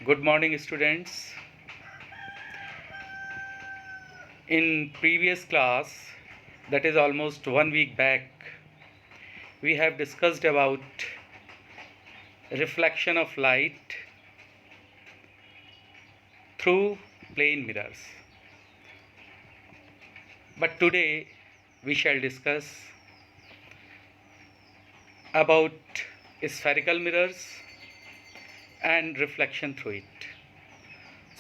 Good morning, students. In previous class, that is almost 1 week back, we have discussed about reflection of light through plane mirrors. But today we shall discuss about spherical mirrors and reflection through it.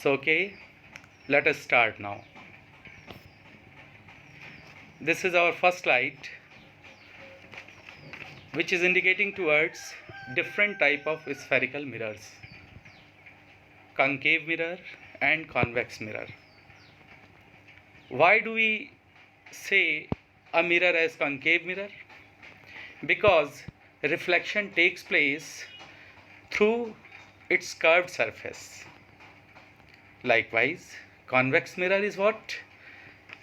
So, okay, let us start now. This is our first light, which is indicating towards different type of spherical mirrors: concave mirror and convex mirror. Why do we say a mirror as concave mirror? Because reflection takes place through its curved surface. Likewise, convex mirror is what?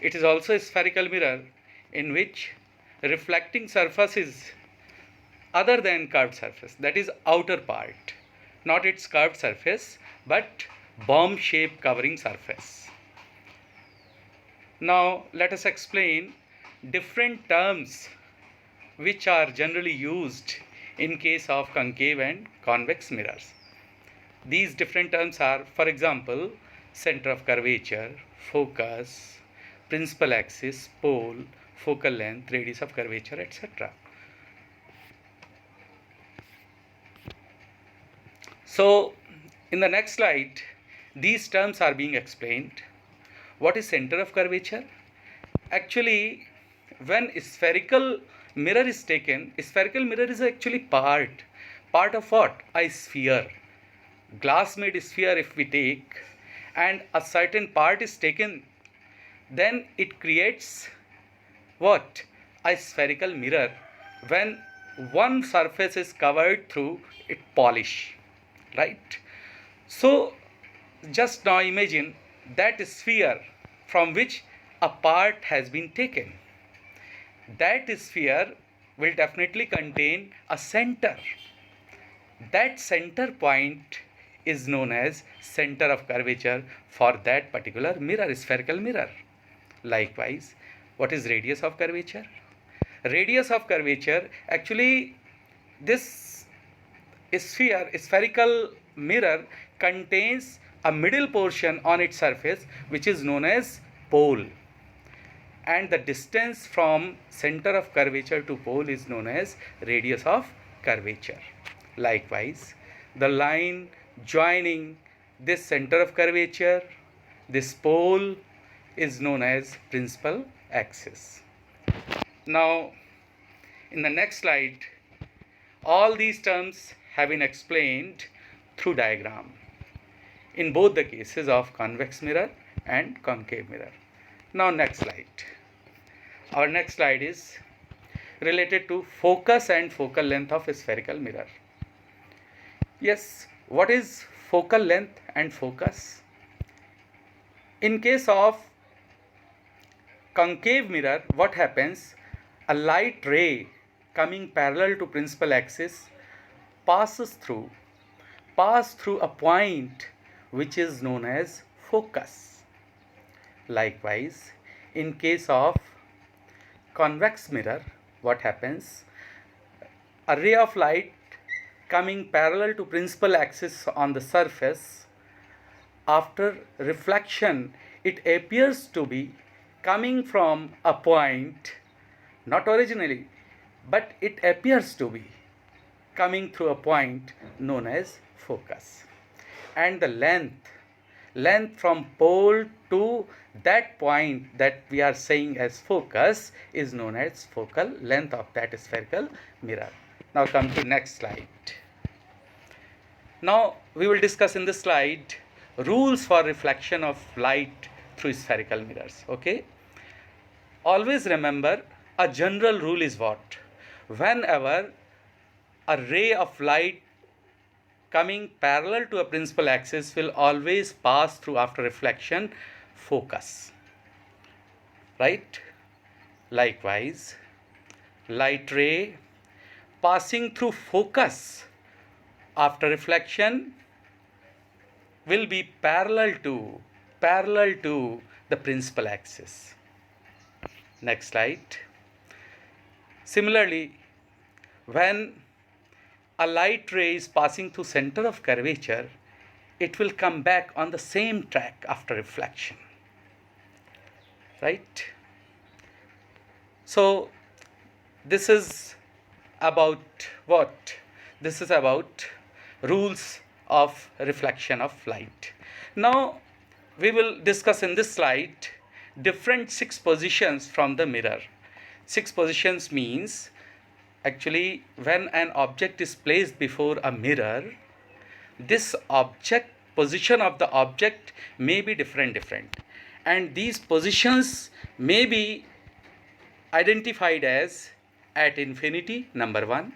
It is also a spherical mirror in which reflecting surface is other than curved surface, that is outer part, not its curved surface but bomb shape covering surface. Now let us explain different terms which are generally used in case of concave and convex mirrors. These different terms are, for example, center of curvature, focus, principal axis, pole, focal length, radius of curvature, etc. So, in the next slide, these terms are being explained. What is center of curvature? Actually, when spherical mirror is taken, spherical mirror is actually part of what? A sphere. Glass made sphere if we take, and a certain part is taken, then it creates what? A spherical mirror when one surface is covered through it polish, right? So just now imagine that sphere from which a part has been taken. That sphere will definitely contain a center. That center point is known as center of curvature for that particular mirror, spherical mirror. Likewise, what is radius of curvature? Radius of curvature, actually this spherical mirror contains a middle portion on its surface which is known as pole, and the distance from center of curvature to pole is known as radius of curvature. Likewise, the line joining this center of curvature, this pole, is known as principal axis. Now, in the next slide, all these terms have been explained through diagram in both the cases of convex mirror and concave mirror. Now, next slide. Our next slide is related to focus and focal length of a spherical mirror. Yes, what is focal length and focus? In case of concave mirror, what happens? A light ray coming parallel to principal axis passes through a point which is known as focus. Likewise, in case of convex mirror, what happens? A ray of light coming parallel to principal axis on the surface, after reflection it appears to be coming from a point, not originally, but it appears to be coming through a point known as focus. And the length from pole to that point that we are saying as focus is known as focal length of that spherical mirror. Now come to next slide. Now we will discuss in this slide rules for reflection of light through spherical mirrors. Okay, always remember, a general rule is what? Whenever a ray of light coming parallel to a principal axis will always pass through, after reflection, focus, right? Likewise, light ray passing through focus after reflection will be parallel to the principal axis. Next slide. Similarly, when a light ray is passing through center of curvature, it will come back on the same track after reflection, right? So this is about what? This is about rules of reflection of light. Now we will discuss in this slide different 6 positions from the mirror. 6 positions means actually when an object is placed before a mirror, this object, position of the object may be different, and these positions may be identified as at infinity, number 1.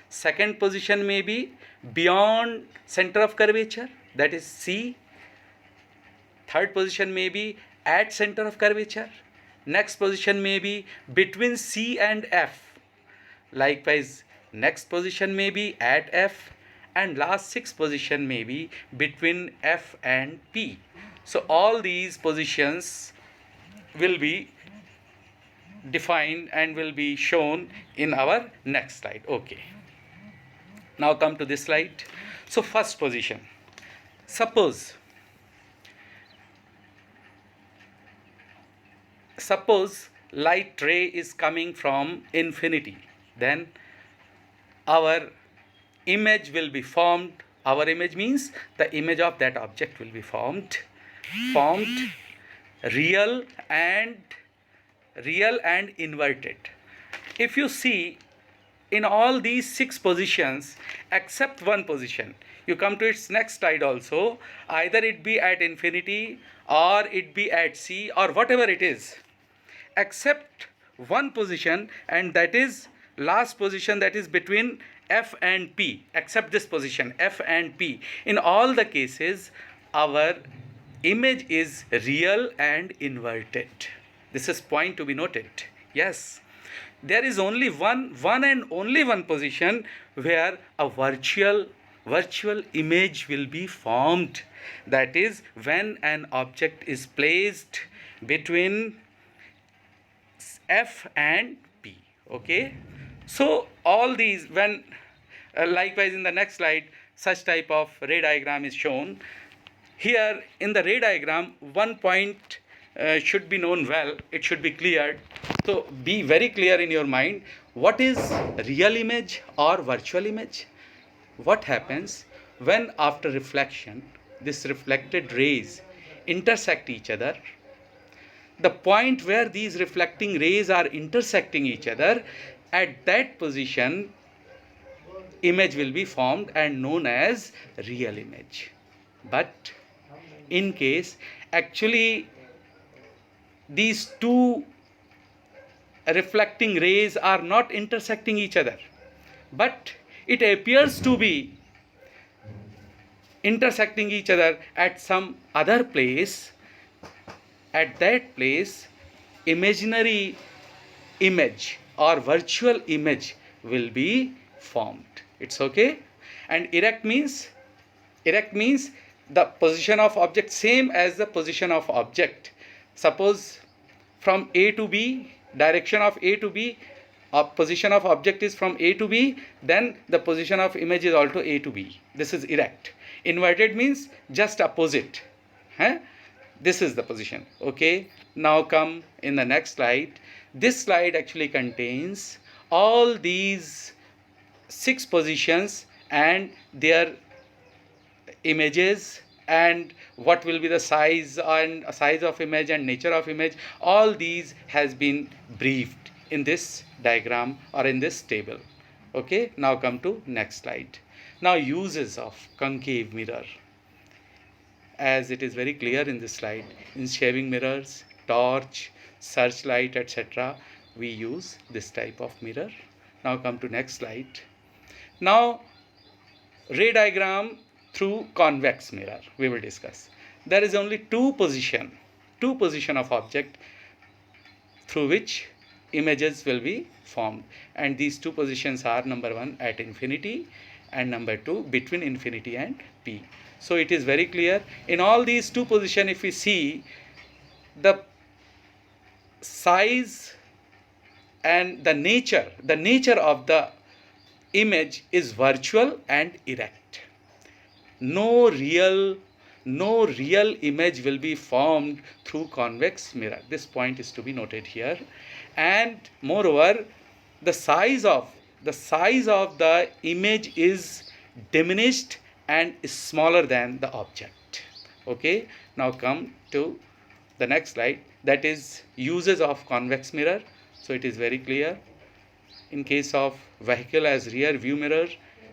Second position may be beyond center of curvature, that is C. Third position may be at center of curvature. Next position may be between C and F. Likewise, next position may be at F, and last 6 position may be between F and P. So all these positions will be defined and will be shown in our next slide. Okay. Now come to this slide. So first position. Suppose light ray is coming from infinity, then our image will be formed. Our image means the image of that object will be formed real and inverted. If you see, in all these 6 positions except one position, you come to its next slide also, either it be at infinity or it be at C or whatever it is, except one position, and that is last position, that is between F and P. Except this position F and P, in all the cases our image is real and inverted. This is point to be noted. Yes, there is only one and only one position where a virtual image will be formed, that is when an object is placed between F and P. Okay, so all these, when likewise in the next slide such type of ray diagram is shown. Here in the ray diagram, one point should be known well, it should be cleared. So be very clear in your mind, what is real image or virtual image? What happens when after reflection this reflected rays intersect each other? The point where these reflecting rays are intersecting each other, at that position image will be formed and known as real image. But in case actually these two reflecting rays are not intersecting each other, but it appears to be intersecting each other at some other place, at that place imaginary image or virtual image will be formed. It's okay. And erect means the position of object same as the position of object. Suppose from A to B, direction of A to B, position of object is from A to B, then the position of image is also A to B. This is erect. Inverted means just opposite. This is the position. Okay, now come in the next slide. This slide actually contains all these 6 positions and their images and what will be the size of image and nature of image. All these has been briefed in this diagram or in this table. Okay, now come to next slide. Now uses of concave mirror, as it is very clear in this slide. In shaving mirrors, torch, searchlight, etc., we use this type of mirror. Now come to next slide. Now ray diagram through convex mirror we will discuss. There is only two position of object through which images will be formed, and these 2 positions are number 1 at infinity and number 2 between infinity and P. So it is very clear. In all these two positions, if we see, the size and the nature of the image is virtual and erect. No real image will be formed through convex mirror. This point is to be noted here. And moreover, the size of the image is diminished and is smaller than the object. Okay, now come to the next slide, that is uses of convex mirror. So it is very clear. In case of vehicle as rear view mirror,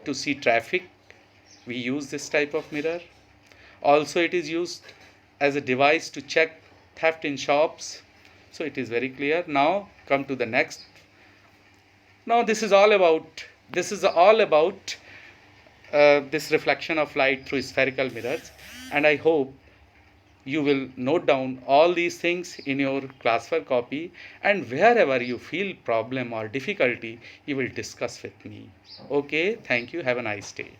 to see traffic, we use this type of mirror. Also it is used as a device to check theft in shops. So it is very clear. Now come to the next. Now this is all about this reflection of light through spherical mirrors, and I hope you will note down all these things in your classwork copy, and wherever you feel problem or difficulty, you will discuss with me. Okay, thank you. Have a nice day.